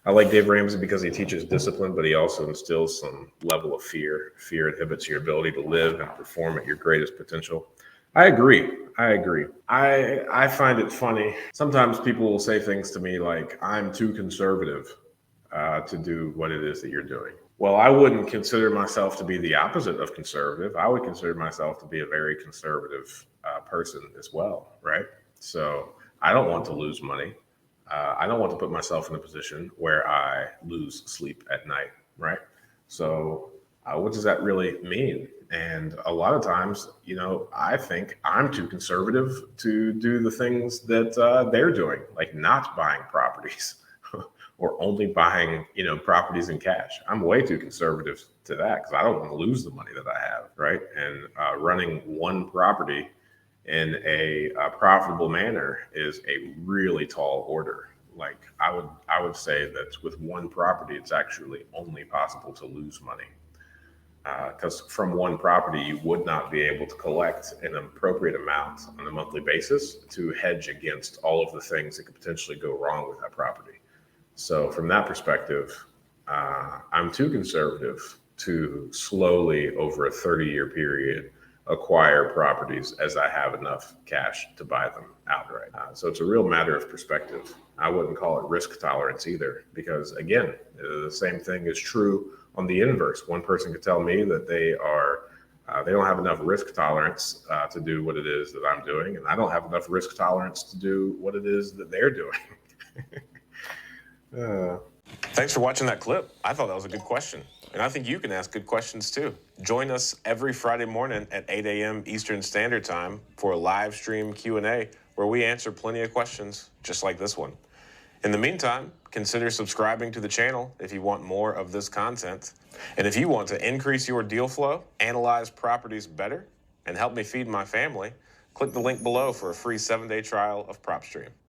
I like Dave Ramsey because he teaches discipline, but he also instills some level of fear. Fear inhibits your ability to live and perform at your greatest potential. I agree. I agree. I find it funny. Sometimes people will say things to me like, I'm too conservative to do what it is that you're doing. Well, I wouldn't consider myself to be the opposite of conservative. I would consider myself to be a very conservative person as well, right? So I don't want to lose money. I don't want to put myself in a position where I lose sleep at night, right? So, what does that really mean? And a lot of times, I think I'm too conservative to do the things that they're doing, like not buying properties or only buying, properties in cash. I'm way too conservative to that because I don't want to lose the money that I have, right? And running one property in a profitable manner is a really tall order. Like I would say that with one property, it's actually only possible to lose money because from one property you would not be able to collect an appropriate amount on a monthly basis to hedge against all of the things that could potentially go wrong with that property. So from that perspective, I'm too conservative to slowly over a 30-year period acquire properties as I have enough cash to buy them outright. So it's a real matter of perspective. I wouldn't call it risk tolerance either, because again, the same thing is true on the inverse. One person could tell me that they don't have enough risk tolerance to do what it is that I'm doing, and I don't have enough risk tolerance to do what it is that they're doing. Thanks for watching that clip. I thought that was a good question. And I think you can ask good questions too. Join us every Friday morning at 8 a.m. Eastern Standard Time for a live stream Q&A where we answer plenty of questions just like this one. In the meantime, consider subscribing to the channel if you want more of this content. And if you want to increase your deal flow, analyze properties better, and help me feed my family, click the link below for a free 7-day trial of PropStream.